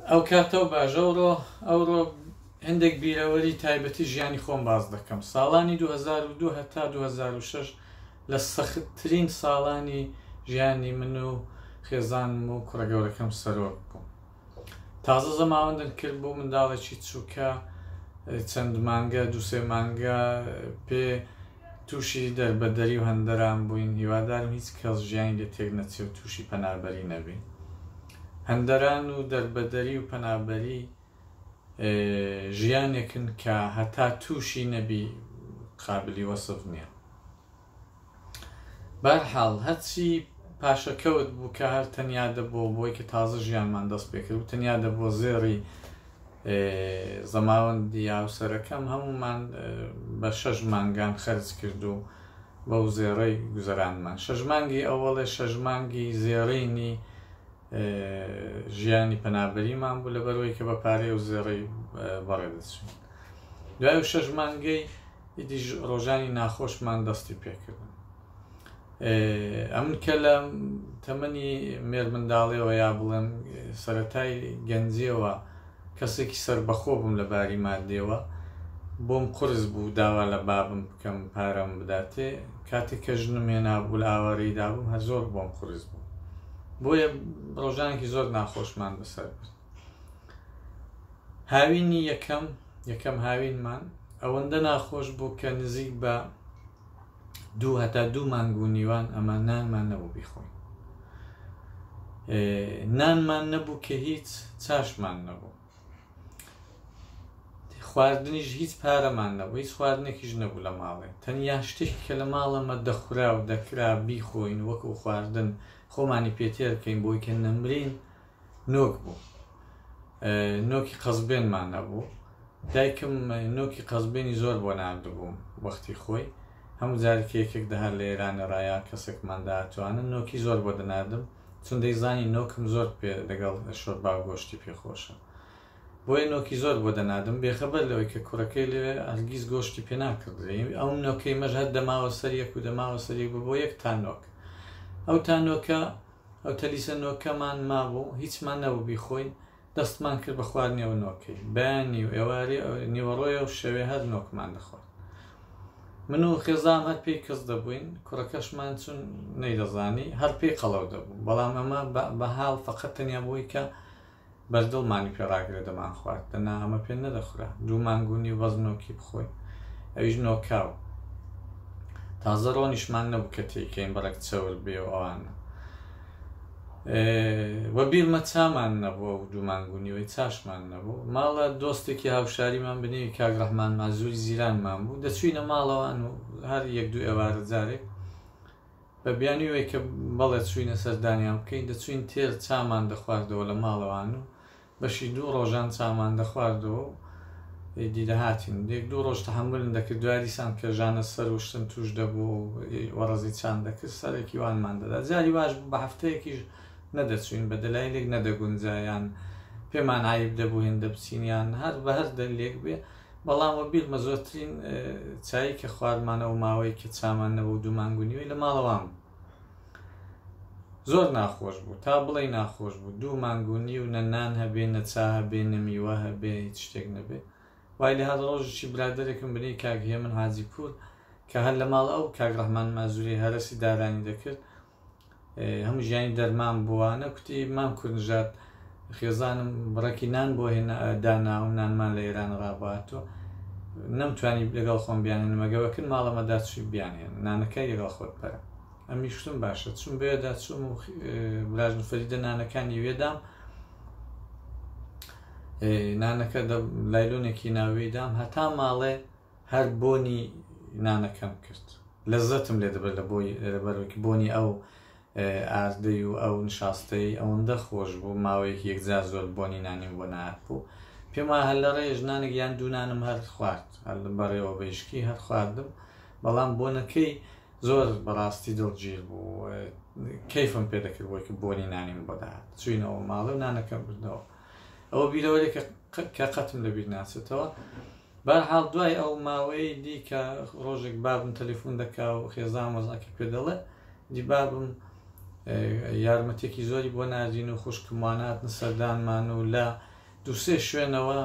ئەو کاتەوە باژەوڕۆ ئەوڕۆ هەندێک بیرەوەری تایبەتی ژیانی خۆم باز دەکەم. ساڵانی 2002 هەتا 2006 لە سەختترین ساڵانی ژیانی من و خێزانم و کوڕەگەورەکەم سەرۆک بوو. تازە زەماوەندن کرد بۆ منداڵێکی چووکە چەند مانگە دووسێ مانگە پێ تووشی دەربەدەری و هەندەران بووین. هیوادارم هیچ کەس ژیانی لێ تێک نەچێ و تووشی پەنابەری نەبی. هەندەران و دەربەدەری و پەنابەری ژیانێکن کە هەتا تووشی نەبی قابلی وەسف نییە. بەرحاڵ هەرچی پاشەکەوت بوو کە هەر تەنیا دەبوو بۆی کە تازە ژیانمان دەست پێکرد و تەنیا دەبوو زێڕی زەماوەندی یاوسەرەکەم هەمومان بە 6 مانگان خەرج کرد و بەو زێڕەی گوزەرانمان. 6 مانگی ئەوەڵێ 6 مانگی زێڕینی ژیانی پەنابەریمان بوو لەبەرەوەی کە بە پارەی و زێڕەی بەڕێدەچوین. دوای 6 مانگەی ئیدیش ڕۆژانی ناخۆشمان دەستی پێکردن. ئەمن کە لە تەمەنی مێر منداڵیەوە یا بڵێم سەرەتای گەنجیەوە کەسێکی سەربەخۆ بووم لە باری مادیەوە، بۆم قورس بوو داوا لە بابم بکەم پارەم بداتێ. کاتێک کە ژنم هێنا بوو لە ئاوەڕێیدا بووم هە زۆر بۆم قورس بوو، بۆیە ڕۆژانێکی زۆر ناخۆشمان بەسەر برد. هاوینی یەکەم هاوینمان ئەوەندە ناخۆش بوو کە نزیک بە 2 هەتا 2 مانگ و نیوان ئەمە نانمان نەبوو بیخۆین. نانمان نەبوو کە هیچ چاشمان نەبوو، خواردنیش هیچ پارەمان نەبوو، هیچ خواردنێکیش نەبوو لە ماڵێ. تەنیا شتێکی کە لە ماڵەمە دەخورا و دەکرا بیخۆین وەکو خواردن خۆمانی پێتێر بکەین بۆی کە نەمرین نۆک بوو. نۆکی قەزبێنمان نەبوو. دایکم نۆکی قەزبێنی زۆر بۆ ناردبووم وەختی خۆی. هەموو جارێکی یەکێک دەهات لە ئێرانە ڕایە کەسێکمان داهاتوانن نۆکی زۆر بۆ دەناردم، چون دەیزانی نۆکم زۆر پێ لەگەڵ شۆربا و گۆشتی پێخۆشە. بۆیە نۆکی زۆر بۆ دەنادم بێخەبەر لەوەی کە کوڕەکەی لێ هەرگیز گۆشتی پێ ناکردی. ئەو نۆکەی مەژ هەر دەماوە سەر یەک و دەماوە سەر یەک بۆ یەک تا نۆک. ئەو تا نۆکە ئەو تەلیسە نۆکەمان مابوو، هیچمان نەبوو بیخۆین، دەستمان کرد بە خواردنی ئەو نۆکەی. بەیانی و ئێواری نیوەڕۆیە و شەوێ هەر نۆکمان دەخوارد. من و خێزام هەر پێی کەس دەبووین، کوڕەکەشمان چون نەیدەزانی هەر پێی قەڵەو دەبوو. بەڵام ئەمە بە حاڵ فەقەت تەنیا بۆی کە بەردڵمانی پێڕاگرێ دەمان خوارد، دەنا ئەمە پێ نەدەخورا. 2 مانگونی وەز نۆکی بخۆی، ئەویش نۆکاو. تازە ڕۆنیشمان نەبوو کە تێکەین بەڕێک چەور بێ و ئەوانە. وە بیرمە چامان نەبووە و 2 مانگونیەوەی چاشمان نەبوو. ماڵە دۆستێکی هاوشاریمان بنێوی کاک ڕەحمان مازووری زیرانمان بوو. دەچوینە ماڵەوان و هەر 1-2 ئێوارە جارێک بە بیانیوەی کە بەڵێ چوینە سەردانیان بکەین دەچوین تێر چامان دەخواردەوە لە ماڵەوان و بەشی 2 ڕۆژان چامان دەخواردەوە و دیدەهاتین. 1-2 ڕۆژ تەحەمبولن دەکرد، دوای دیسان کە ژانە سەر و شتن توش دەبوو و وەڕەزی چان دەکرد سەرێکی وانمان دەدا. جاری باش بە هەفتەیەکیش نەدەچوین بە دەلایلێک نەدەگونجایان پێمان عیب دەبوو هێندە بچینیان هەر بە هەر دەلیلێک بێ. بەڵام وە بیرمە زۆرترین چایی کە خواردمانە و ماوەی کە چامان نەبوو 2 مانگونیەوەی لە ماڵەوان بوو. زۆر ناخۆش بوو، تا بڵێ ناخۆش بوو. 2 مانگونی و نە نان هەبێ، نە چا هەبێ، نە میوە هەبێ، هیچ شتێک نەبێ. وای لە هەر ڕۆژێکی برادەرێکم بنێی کاک هێمن حاجیپور کە هەر لە ماڵ ئەو کاک ڕەحمان مازووری هەرسی دارانی دەکرد، هەموو ژیانی دەرمان بووانە. کوتی مام کوردنژاد خێزانم بڕێکی نان بۆ دانا و نانمان لە ئێران ڕاباتەوە، نەمتوانی لەگەڵ خۆم بیانێنم، ئەگەوەکرد ماڵەمەدا چووی بیانێن نانەکەی لەگەڵ خۆت بەرە. ئەمی شتم باشە چون بێدا چوم و براژن فەریدە نانەکانی وێدام، نانەکە لایلۆنێکی ناوێدام هەتا ماڵێ هەر بۆنی نانەکەم کرد. لەزەتم لێ دەبێت لەبەرەوەی بۆنی ئەو ئاردەی و ئەو نشاستەی ئەوەندە خۆش بوو. ماوەیەکی یەکجار زۆر بۆنی نانیم بۆ نات بوو. پێم هەر لە ڕێژ نانێک یان 2 نانم هەر خوارد، هەر بەڕێوە بەیشکی هەر خواردم. بەڵام بۆنەکەی زۆر بەڕاستی دڵگیر بوو، کەیفم پێ دەکرد بۆی کە بۆنی نانیم بۆ داهات. چوینەوە ماڵە و نانەکەم بردەوە. ئەوە بیرەوەی کە قەتم لەبیر ناچێتەوە. بەرحاڵ دوای ئەو ماوەی دی کە ڕۆژێک بابم تەلیفۆن دەکا و خێزان وەزعەکە پێ دەڵێ، دی بابم یارمەتێکی زۆری بۆ ناردین و خوشکماناتن سەردانمان و لە دووسێ شوێنەوە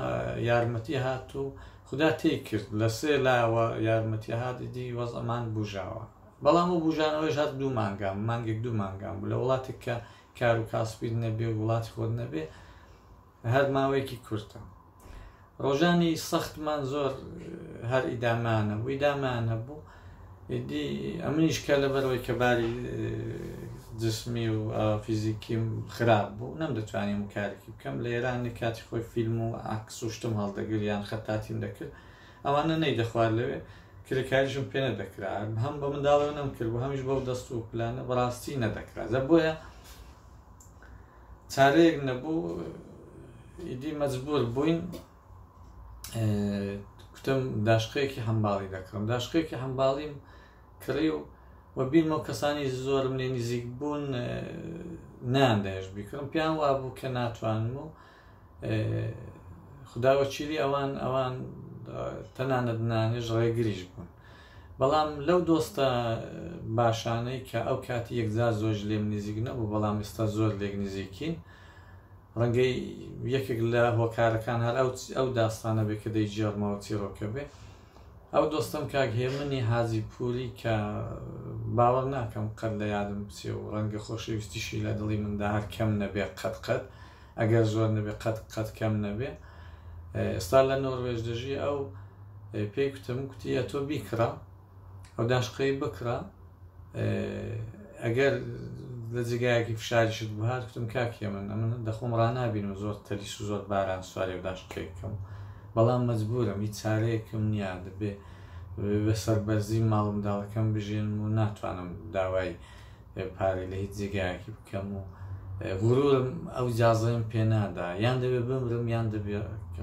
یارمەتی هات و خوددا تێی کرد لە سێ لاوە یارمەتی هاتدی وەزەمان بژاوە بەڵام و بژانەوەی هات 2 مانگام مانگێک 2 مانگام بوو لە وڵاتێک کە کار و کاسبیر نەبێ و وڵاتی خۆت نەبێ هەر ماوەیەکی کورتە ڕۆژانی سەختمان زۆر هەر ئیدامانە بوو ئیدامانە بوو ئەمنیش کە لەبەرەوەی کە باری جسمی و فیزیکیم خراپ بوو نەم دەتوانیم کارێکی بکەم لە ئێرانی کاتی خۆی فیلم و عکس و شتم هەڵدەگر یان خەتاتیم دەکرد ئەوانە نەیدەخوارد لەوێ کرێکاریشم پێ نەدەکرا هەم بە منداڵەوە نەمکرد بوو هەمیش بەو دەست و پلانە بەڕاستی نەدەکرا بۆیە چارەیەک نەبوو ئیدی مەجبور بووین کوتم داشقەیەکی هەمباڵی دەکڕم داشقەیەکی هەمباڵیم کڕی و بیرمە کەسانی زۆرم لێ نزیک بوون ناندەهێش بیکڕم پیان وابوو کە ناتوانم و خودداوەچیری ئەوان تەنانەت نانێژ ڕێگریش بوون بەڵام لەو دۆستە باشانەی کە ئەو کاتی یەکجار زۆر لێم نزیک نەبوو بەڵام ئێستا زۆر لێک نزیکین ڕەنگەی یەکێک لە هۆکارەکان هەر ئەو داستانە بێ کە دەیجێڕمەوە چیرۆکە بێ ئەو دۆستم کاک هێمنی حاجی پوری کە باوەڕ ناکەم قەت لە یادم بچێ و ڕەنگە خۆشەویستیشی لە دڵی مندا هەر کەم نەبێ قەت ئەگەر زۆر نەبێ قەت کەم نەبێ ئێستا لە نۆروێژ دەژی ئەو پێی کوتم کوتیە تۆ بیکڕە ئەو داشقەی بکڕە ئەگەر لە جگایەکی فشارشت بهات کوتم کاکیە من دەخۆم ڕنابین و زۆر تەلیس و زۆر باران سواری و داشقەی بکەم بەڵام مەجبورم هیچ چارەیەکم نییە دەبێ بە سەربەرزی ماڵ منداڵەکەم بژێنم و ناتوانم داوای پارەی لە هیچ جێگایەکی بکەم و غرورم ئەو جازەیم پێ نادا یان دەبێ بمرم یان دەبێ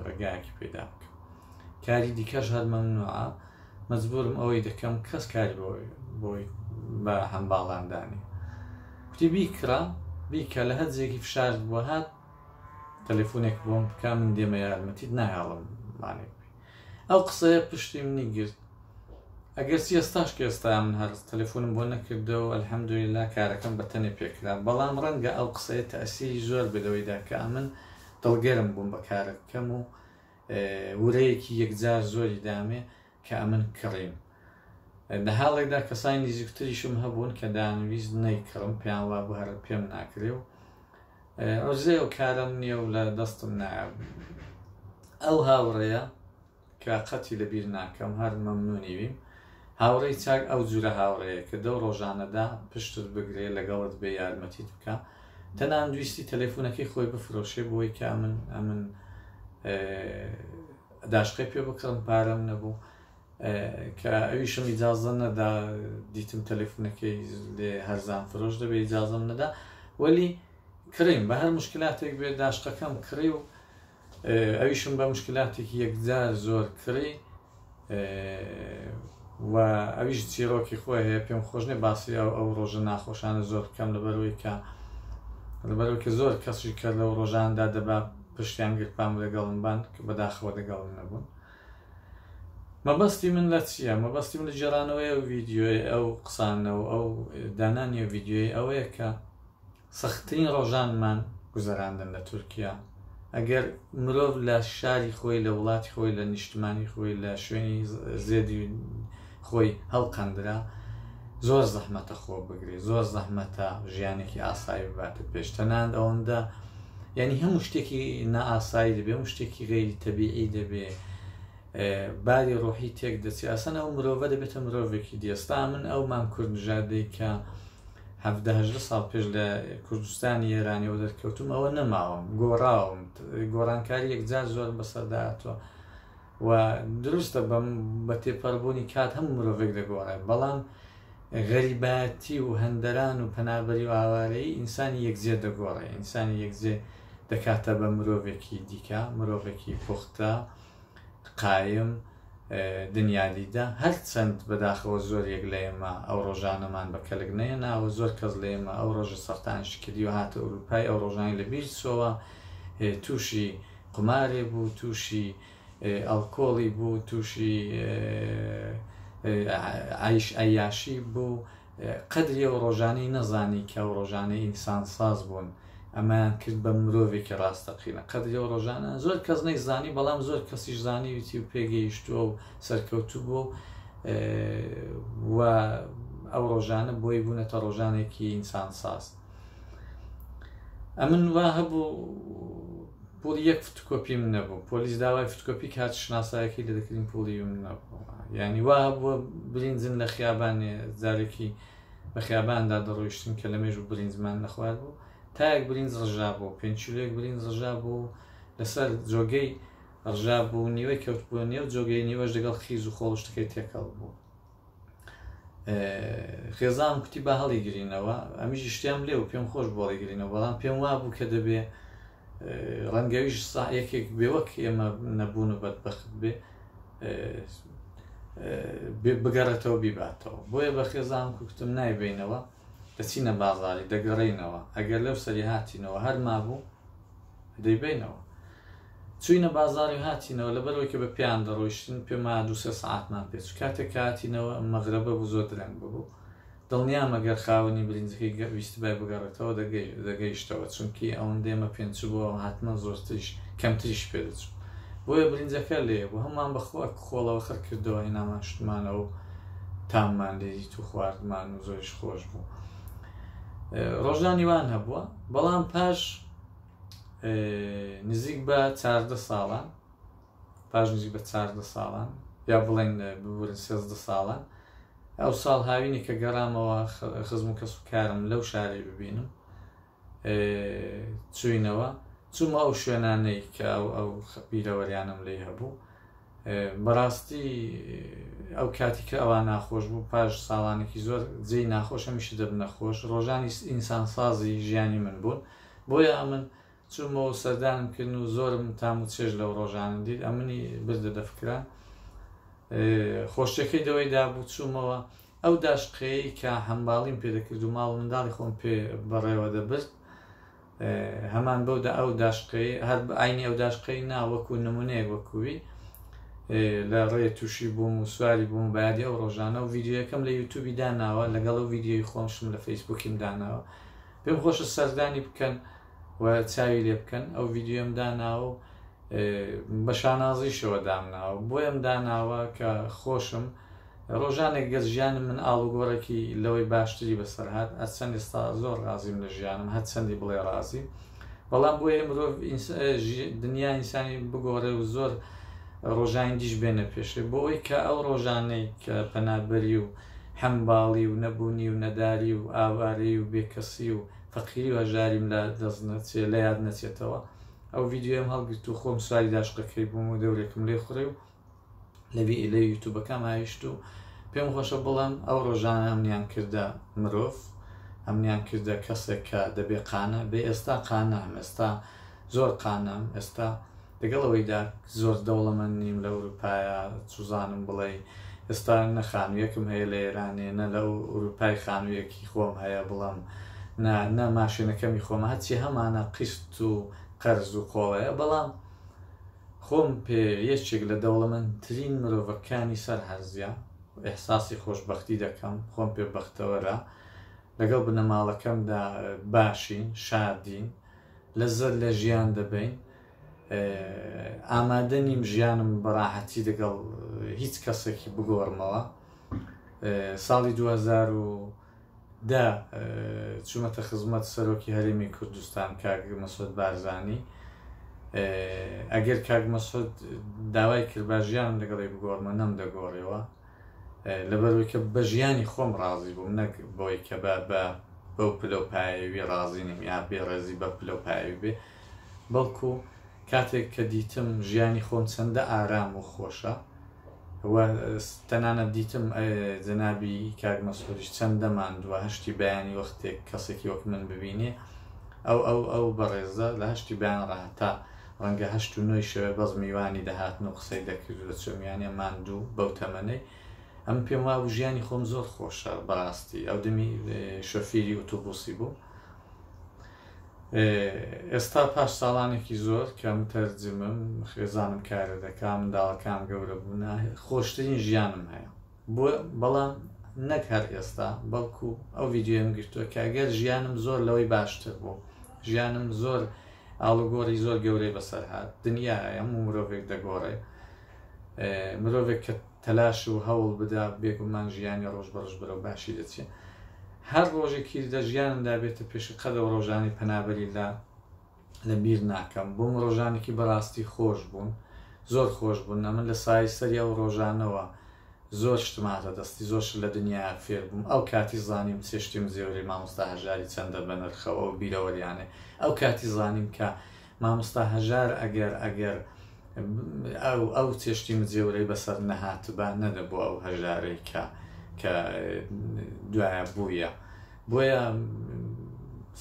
ڕێگایەکی پێدا بکەم کاری دیکەش هەر مەمنوعە مەجبورم ئەوەی دەکەم کەس کاری بۆی بە هەمباڵاندانی کوتی بیکە لە هەرجێکی فشارت بووە هات تەلەفۆنێک بۆم بکە من دێمە یارمەتیت ناهێڵم مانێک ئەو قسەیە پشتی منی گرت ئەگەر چی ئێستاش کە ئێستا من هەر تەلەفۆنم بۆ نەکردەوە ئەلحەمدولیلا کارەکەم بەتەنێ پێکرا بەڵام ڕەنگە ئەو قسەیە تەئسیری زۆر بێتەوەیدا کە من دڵگەرم بووم بە کارەکەم و ورەیەکی یەکجار زۆری دامێ کە ئەمن کڕیم لە حاڵێکدا کەسانی نزیکتریشم هەبوون کە دانویست نەیکڕم پیان وا بوو هەر پێم ناکرێ و ڕزێ و کارم نییە و لە دەستم نایە ئەو هاوڕێیە کە قەتی لەبیر ناکەم هەر مەمنونیویم هاوڕێی چاک ئەو جورە هاوڕەیە کە دەو ڕۆژانەدا پشتت بگرێ لەگەڵت بێ یارمەتیت بکە تەنان دویستی تەلەفۆنەکەی خۆی بفرۆشێ بۆی کە ئەمن داشقەی پێ بکڕم پارەم نەبوو کە ئەویشم ئیجازە نەدا دیتم تەلەفۆنەکەی لێ هەرزان فرۆش دەبێ ئیجازەم نەدا وەلی کڕیم بە هەر مشکلاتێک بێ داشقەکەم کڕی و ئەویشم بە مشکلاتێکی یەکجار زۆر کڕی و ئەویش چیرۆکی خۆی هەیە پێم خۆشنێ باسی ئەو ڕۆژە ناخۆشانە زۆر بکەم لەبەرەوەی کە زۆر کەسی کە لەو ڕۆژاندا دەبا پشتیان گرتپام لەگەڵم بان کە بەداخەوە لەگەڵم نەبوون مەبەستی من لە چییە؟ مەبەستی من لە جێرانەوەی ئەو ڤیدیۆی ئەو قسانەوە ئەو دانانی ڤیدیۆی ئەوەیە کە سەختترین ڕۆژانمان گوزەراندن لە تورکیا ئەگەر مرۆڤ لە شاری خۆی لە وڵاتی خۆی لە نیشتمانی خۆی لە شوێنی زێدی خۆی هەڵقەندرا زۆر زەحمەتە خۆ بگرێ زۆر زەحمەتە ژیانێکی ئاسایی بباتە پێش تەنانەت ئەوەندە یعنی هەموو شتێکی نائاسایی دەبێ هەموو شتێکی غەیری تەبیعی دەبێ باری ڕۆحی تێک دەچێت ئەسەن ئەو مرۆڤە دەبێتە مرۆڤێکی دیێستا من ئەومان کوردنژادەی کە 17 ساڵ پێش لە کوردستانی ئێرانیەوە دەرکەوتم ئەوە نەماوەم گۆڕاوم گۆڕانکاری یەکجار زۆر بەسەرداتەوە و دروستە بە تێپەڕبوونی کات هەموو مرۆڤێک دەگۆڕێت بەڵام غەریبەتی و هەندەران و پەنابەری و ئاوارەی ئینسانی یەکجێ دەگۆڕێ ئینسانی یەکجێ دەکاتە بە مرۆڤێکی دیکە مرۆڤێکی پوختە قایم دنیادیدا هەر چەند بەداخەوە زۆر یەک لە ئێمە ئەو ڕۆژانەمان بە کەلک نەیەناوە زۆر کەس لە ئێمە ئەو ڕۆژە سەرتانشی کردی و هاتە ئەوروپای ئەو ڕۆژانی لە بیر چۆوە تووشی قمارێ بوو تووشی ئەڵکۆڵی بوو تووشی عەیاشی بوو قەدری ئەو ڕۆژانەی نەزانی کە ئەو ڕۆژانەی ئینسان ساز بوون ئەمان کرد بە مرۆڤێکی ڕاستەقینە. قەت لەو ڕۆژانە زۆر کەس نەیزانی، بەڵام زۆر کەسیش زانی وتی و پێگەیشتووە و سەرکەوتوو بووە و ئەو ڕۆژانە بۆی بوونەتە ڕۆژانێکی ئینسان ساز. ئەمن وا هەبوو پوڵی یەک فتکۆپیم نەبوو، پۆلیس داوای فتکۆپی کارت شناسایەکی لە دەکردین پوڵی نەبوو. یعنی وا هەبووە برینجن لە خیابانێ جارێکی بە خیاباندا دەڕۆیشتن کە لە مێژوو برینجمان نەخوارد بوو، تایەک برینج ڕژا بوو، 5 کیلۆیەک برینج ڕژا بوو لەسەر جۆگەی ڕژا بوو، نیوەی کەوت بووە نێو جۆگەی، نیوەش لەگەڵ خیز و خۆڵشتەکەی تێکەڵ بوو. خێزانم کوتی بە هەڵی گرینەوە، ئەمیژی شتیان لێ و پێم خۆش بۆڵی گرینەوە، بەڵام پێم وا بوو کە دەبێ ڕەنگەویش یەکێک بێوەک ئێمە نەبوون و بەدبەخت بێ بگەڕێتەوە بیباتەوە. بۆیە بە خێزانم کوتم نایبینەوە، دەچینە بازاری دەگەڕێینەوە، ئەگەر لەو سەری هاتینەوە هەر مابوو دەیبینەوە. چوینە بازاری و هاتینەوە، لەبەرەوەی کە بە پیان دەڕۆیشتن پێم وایە 2-3 ساعتمان پێچ. کاتێک کە هاتینەوە مەغرەبە بوو، زۆر درەنگ بوو، دڵنیام ئەگەر خاوەنی برینجەکەی ویست بای بگەڕێتەوە دەگەیشتەوە، چونکی ئەوەندە ئێمە پێنج بووە هاتمە زۆرتریش کەمتریش پێ دەچوو. بۆیە برینجەکە لێ بوو، هەمومان بەخوا خۆڵەوە خەر کردەوە، هێنامان شتمانەوە و تاممان لێدیت و خواردمان و زۆریش خۆش بوو. ڕۆژانی وان هەبووە، بەڵام پاش نزیک بە 14 ساڵان، پاش نزیک بە 14 ساڵان یا بڵێن ببورن 13 ساڵان، ئەو ساڵ هاوینی کە گەڕامەوە خزم و کەس و کارم لەو شارەی ببینم، چوینەوە چوومە ئەو شوێنانەی کە ئەو بیرەوەریانم لێ هەبوو. بەڕاستی ئەو کاتی کە ئەوان ناخۆش بوو، پاش ساڵانێکی زۆر جێی ناخۆش هەمیشە دەبنە نەخۆش، ڕۆژانی ئینسان سازی ژیانی من بوون. بۆیە ئەمن چوومەوە سەردانم کردن و زۆرم تام و چێژ لەو ڕۆژانە دیت، ئەمنی بردە دەفکران. خۆشیەکەی دەوەی دابوو چوومەوە ئەو داشقەیەی کە هەمباڵیم پێدەکرد و ماڵ منداڵی خۆم پێ بەڕێوە دەبرد، هەمان بەودا ئەو داشقەی هەر ئاینی ئەو داشقەی ناوەکو نمونەیەک وەکووی لە ڕێ تووشی بووم و سواری بووم بەیادی ئەو ڕۆژانە و ڤیددیۆیەکەم لە یوتیوبی داناوە، لەگەڵ ئەو ڤیددیۆی خۆمشم لە فەیسبووکیم داناوە. پێم خۆشە سەردانی بکەن و چاوی لێ بکەن. ئەو ڤیددیۆم داناوە و بە شانازیشەوە دامناوە، بۆیم داناوە کە خۆشم ڕۆژانێک گەز ژیانم من ئاڵوگۆڕێکی لەوەی باشتری بەسەرهات، هەرچەند ئێستا زۆر ڕازیم لە ژیانم، هەرچەندی بڵێ ڕازیم، بەڵام بۆیە مرۆڤ دنیا ئینسانی بگۆڕێ و زۆر ڕۆژانی دیش بێنە پێشێ، بۆ ئەوی کە ئەو ڕۆژانەی کە پەنابەری و هەمباڵی و نەبوونی و نەداری و ئاوارەی و بێکەسی و فەقیری و هەژاریم لە دەست نەچێت، لە یاد نەچێتەوە. ئەو ڤیددیۆم هەڵگرت و خۆم سواری داشقەکەی بووم و دەورێکم لێ خوڕێ و لە یوتیوبەکەم هایشت و پێم خۆشە بڵێم ئەو ڕۆژانە ئەمنیان کردە مرۆڤ، ئەمنیان کردە کەسێک کە دەبێ قانە بێ. ئێستا قانەم، ئێستا زۆر قانەم، ئێستا لەگەڵەوەیدا زۆر دەوڵەمەند نیم لە ئەوروپایە، چوزانم بڵێ ئێستا نە خانوویەکم هەیە لە ئێرانێ، نە لە ئەوروپای خانوویەکی خۆم هەیە، بڵام نە ماشێنەکەمی خۆمە، هەچی هەمانە قیست و قەرز و خۆڵەیە، بەڵام خۆم پێ یەکێک لە دەوڵەمەندترین مرۆڤەکانی سەر هەرزیە، ئێحساسی خۆشبەختی دەکەم، خۆم پێ بەختەوەرە، لەگەڵ بنەماڵەکەمدا باشین، شادین، لەزەر لە ژیان دەبین، ئامادە نیم ژیانم بەڕاحەتی لەگەڵ هیچ کەسێکی بگۆڕمەوە. ساڵی 2010 چوومەتە خزمەت سەرۆکی هەرێمی کوردستان کاک مەسعود بارزانی. ئەگەر کاک مەسعود داوای کرد با ژیانم لەگەڵی بگۆڕمە، نەمدەگۆڕێەوە، لەبەرەوەی کە بە ژیانی خۆم ڕازی بووم، نەک بۆی کە بەو پلەپایەوی ڕازی نیم یا بێڕێزی بە پلەپایەوی بێ، بەڵکو کاتێک کە دیتم ژیانی خۆم چەندە ئارام و خۆشە و تەنانەت دیتم جەنابی کاک مەسعودیش چەندە ماندووە هەشتی بەیانی وەختێک کەسێکی وەک من ببینێ، ئەو بەڕێزە لە هەشتی بەیان ڕاهەتا ڕەنگە 8-9 شەوێ بەس میوانی دەهاتن و قسەی دەکرد و دەچۆمیانە ماندوو بەو تەمەنەی. ئەم پێم وابوو ژیانی خۆم زۆر خۆشە بەڕاستی. ئەو دەمی شۆفێری ئۆتۆبوسی بوو. ئێستا پاش ساڵانێکی زۆر کە متەرجمم، خێزانم کارە دەکەم، منداڵەکان گەورە بوون، خۆشترین ژیانم هەیە. بەڵام نەک هەر ئێستا، بەڵکو ئەو ڤیددیۆم گرتووە کە ئەگەر ژیانم زۆر لەوەی باشتر بوو، ژیانم زۆر ئاڵوگۆڕی زۆر گەورەی بەسەر هات دنیا هەموو مرۆڤێک دەگۆڕێ مرۆڤێک کە تەلاش و هەوڵ بدا بێگومان ژیانی ڕۆژ بە ڕۆژ بەرەو باشی دەچێت هەر ڕۆژێکی دە ژیانمدا بێتە پێش قەدە ڕۆژانی پەنابەری لە بیر ناکەم بۆم ڕۆژانێکی بەڕاستی خۆش بوون زۆر خۆش بوون من لە سای سەریا و ڕۆژانەوە زۆر شتماتە دەستی زۆرش لە دنیا فێر بووم ئەو کاتی زانیم چێشتیم زێوری مامۆستا هەژاری چەندە بە نرخەوە و بیرەوەریانێ ئەو کاتی زانیم کە مامۆستا هەژار ئەگەر ئەو چێشتیم جێورەی بەسەر نەهاتبا نەدەبوو ئەو هەژارەی کە دوایە بوویە بۆیە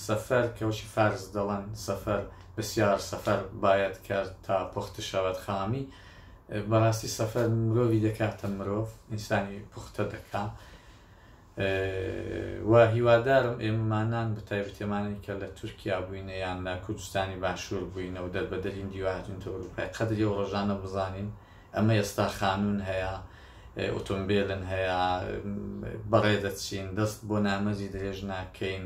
سەفەر کەوشی فارس دەڵێن سەفەر بسیار سەفەر باید کرد تا پوختە شەوەت خامی بەڕاستی سەفەر مرۆڤی دەکاتە مرۆڤ ئینسانی پوختە دەکا و هیوادارم ئێمەمانان بەتایبەتێمانی کە لە تورکیا بووینە یان لە کوردستانی باشوور بووینە و دەربەدەرین دیوهاتونتە ئەوروپای قەدری و ڕۆژانە بزانین ئەمە ئێستا خانوون هەیە ئۆتۆمبیلن هەیە بەڕێ دەچین دەست بۆ نامەزی درێژ ناکەین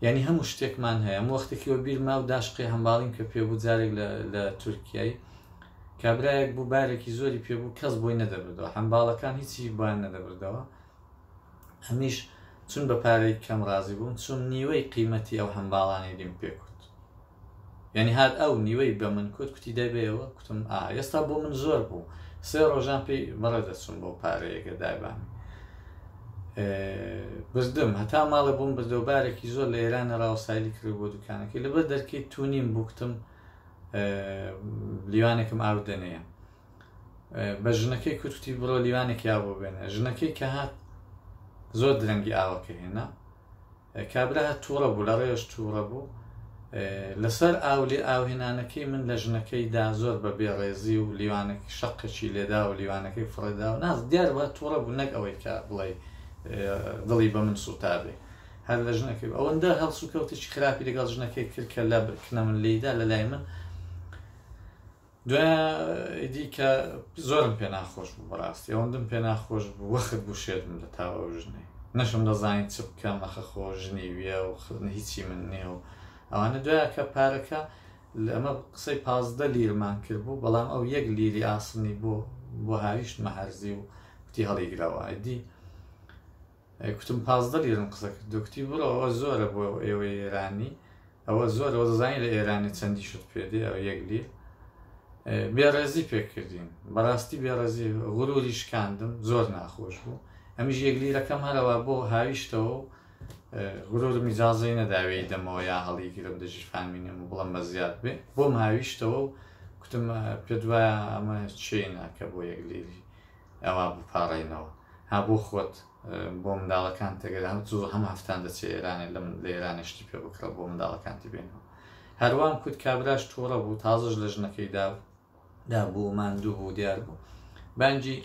یعنی هەموو شتێکمان هەیە وەختێکیەوە بیرما و داشقی هەمباڵیم کە پێبوو جارێک لە تورکیای کابرایەک بوو بارێکی زۆری پێبوو کەس بۆی نەدەبردەوە هەمباڵەکان هیچی بۆیان نەدەبردەوە هەمیش چون بە پارەی کەم ڕازی بووم چون نیوەی قیمەتی ئەو هەمباڵانی لیم پێکوت یعنی هات ئەو نیوەی بە من کوتی دەبێەوە کوتم ئێستا بۆ من زۆر بوو سێ ڕۆژان پێی بەڕێ دەچوم بۆ پارەیەکە دایبانی بردم هەتا ماڵە بووم بردەوبارێکی زۆر لە ئێرانە ڕاوسایلی کرد بۆ دوکانەکەی لەبەر دەرکەی تونیم بووکتم لیوانێکم ئاو دەنەیە بە ژنەکەی کوتی بڕۆ لیوانێکی ئاو بۆ بێنە ژنەکەی کە هات زۆر درەنگی ئاوەکە هێنا کابرا هات تووڕە بوو لە ڕێژ تووڕە بوو لەسەر ئاوهێنانەکەی من لە ژنەکەیدا زۆر بە بێڕێزی و لیوانێکی شەقێکی لێدا و لیوانەکەی فڕێدا و ناز دیار بە تووڕە بوو نەک ئەوەی کە بڵێ دڵی بە من سوتابێ هەر لە ژنەکەی ئەوەندە هەڵسو کەوتێکی خراپی لەگەڵ ژنەکەی کرد کە لە کنە من لێیدا لە لای من دوایدی کە زۆرم پێ ناخۆش بوو بەڕاستی ئەوەندەم پێ ناخۆش بوو وەخت بوو شێتم لە تاوە ژنەی نەشم دەزانین چ بکەم نەخە خۆ ژنی ویە و هیچی من نییە و ئەوانە دوایە کە پارەکە ئەمە قسەی 15 لیرمان کرد بوو بەڵام ئەو 1 لیری ئاسنی بۆ هاویشت مەهەرزی و کوتی هەڵیگراوە ئەدی کوتم 15 لیرم قسە کرد دوکتی بڕۆ ئەوە زۆرە بۆ ئێوەی ئێرانی ئەوە زۆر ئەوە دەزانین لە ئێرانی چەندی شت پێدێ ئەو 1 لیر بێڕێزی پێکردین بەڕاستی بێڕێزی غروری شکاندم زۆر ناخۆش بوو ئەمیش 1 لیرەکەم هەرەوە بۆ هاویشتەوە و غرورم ئیجازەی نەداوێی دەمەوە یا هەڵیگرم دەژی فامینم و بڵم بە زیاد بێ بۆم هاویشتەوە و کوتم پێ دوایە ئەمە چێ ناکە بۆ 1 لیری ئەوە بپاڕێنەوە ها بۆ خۆت بۆ منداڵەکان تێگەدا هەم هەفتان دەچێت ئێرانی لە ئێرانشتی پێ بکڕە بۆ منداڵەکانتی بێنەوە هەروان کوت کابراش تووڕە بوو تازەش لە ژنەکەیدا بوو ماندوو بوو دیار بوو بانجی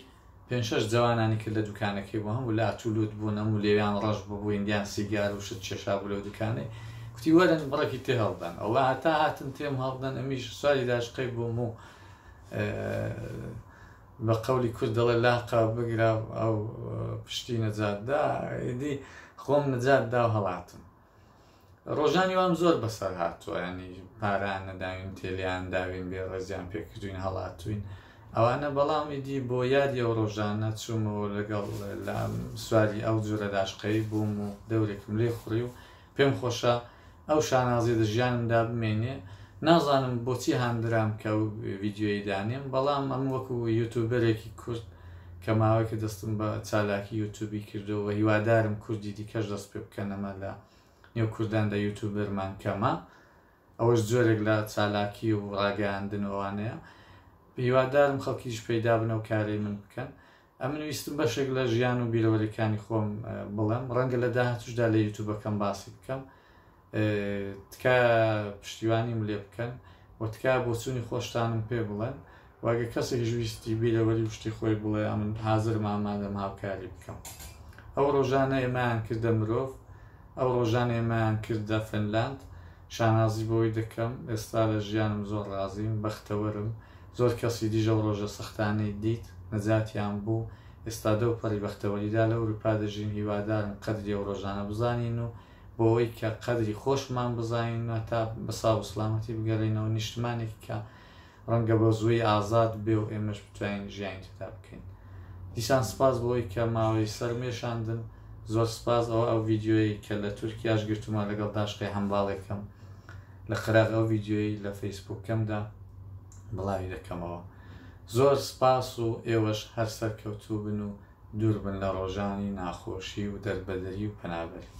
5-6 جوانانی کرد لە دوکانەکەی بۆ هەموو لە ئاتولوت بوون هەموو لێویان ڕەش بوو ئیندیان سیگار و شت چێشا بوو لەو دوکانەی کوتی وەرن بڕێکی تێ هەڵدان ئەوە هەتا هاتن تێم هەڵدان ئەمیش سواری داشقەی بووم و بە قەولی کورد دەڵێ لاقا بگرا ئەو پشتی نەجاتدا ئیدی خۆم نەجاتدا و هەڵاتم ڕۆژانی وام زۆر بەسەر هاتووە ینی پاران نەداوین تێلیان داوین بێ ڕێزیان پێکردوین هەڵاتوین ئەوانە بەڵامی دی بۆ یادی ئەو ڕۆژانە چوومەوە لەگەڵ لە سواری ئەو جۆرە داشقەی بووم و دەورێکم لێ خوڕی و پێم خۆشە ئەو شانازی لە ژیانمدا بمێنێ نازانم بۆچی هاندرام کە و ڤیددیۆی دانێم بەڵام ئەم وەکو یوتوبەرێکی کورد کە ماوەیەکە دەستم بە چالاکی یوتوبی کردەوە هیوادارم کوردی دیکەش دەست پێ بکەنەمە لە نێو کورداندا یوتوبەرمان کەمە ئەوەش جۆرێک لە چالاکی و ڕاگەاندنەوەوانەیە هیوادارم خەڵکیش پەیدا بنە و کارەی من بکەن ئەمن ویستم بەشێک لە ژیان و بیرەوەریەکانی خۆم بڵێم ڕەنگە لە داهاتوشدا لە یوتوبەکەم باسی بکەم تکا پشتیوانیم لێ بکەن و تکا بۆ چوونی خۆشتانم پێ بڵێن واگە کەسێک ویستی بیرەوەری شتی خۆی بڵێ ئەمن حازر مامادەم هاوکاری بکەم ئەو ڕۆژانە ئێمەیان کردە مرۆڤ ئەو ڕۆژانە ئێمەیان کردە فنلاند شانازی بۆی دەکەم ئێستا لە ژیانم زۆر ڕازیم بەختەوەرم زۆر کەسی دیژە و ڕۆژە سەختانەی دیت نەجاتیان بوو ئێستا دە و پەری بەختەوەریدا لە ئەوروپا دەژین هیوادارم قەدری ئەو ڕۆژانە بزانین و بۆەوەی کە قەدری خۆشمان بزانین تا بە ساو سلامەتی بگەڕینەوە نیشتمانێکی کە ڕەنگە بە زووی ئازاد بێ و ئێمەش بتوانین ژیانی تێدا بکەین. دیسان سپاس بۆی کە ماوەی سەرمێشاندن، زۆر سپاس ئەو ڤیددیۆی کە لە تورکیاش گرتومە لەگەڵ داشقی هەمباڵێکم لە خراق ئەو ڤیددیۆی لە فەیسبووکەمدا بڵاوی دەکەمەوە. زۆر سپاس و ئێوەش هەر سەرکەوتوو بن و دوور بن لە ڕۆژانی ناخۆشی و دەربەدەری و پەنابەری.